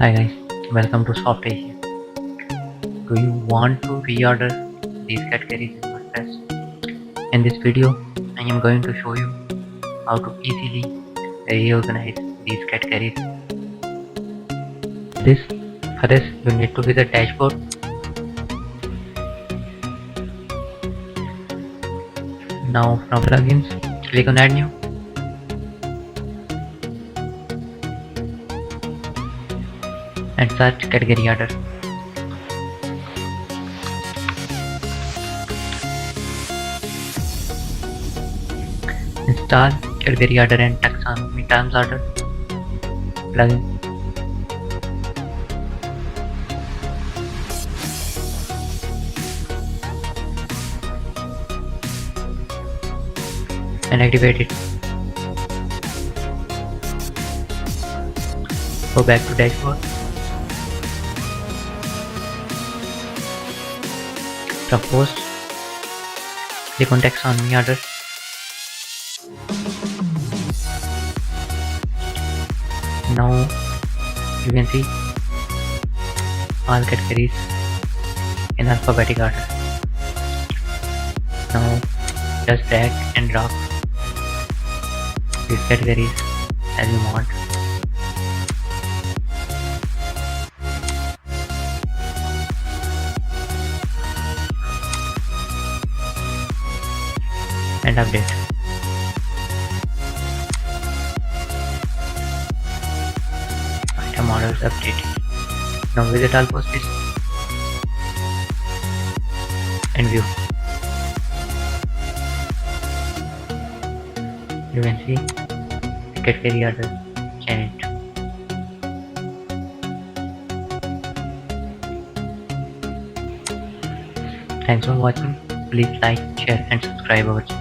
Hi guys, welcome to Soft Asia. Do you want to reorder these categories in WordPress? In this video, I am going to show you how to easily reorganize these categories. For this, you need to visit dashboard. Now from plugins, click on add new and search category order. Install category order and taxonomy terms order plugin. And activate it. Go back to dashboard. From post, click on taxonomy order. Now you can see all categories in alphabetic order. Now just drag and drop these categories as you want. And update. Item models updated. Now visit all posts and view. You can see category order changed. Thanks for watching. Please like, share and subscribe our channel.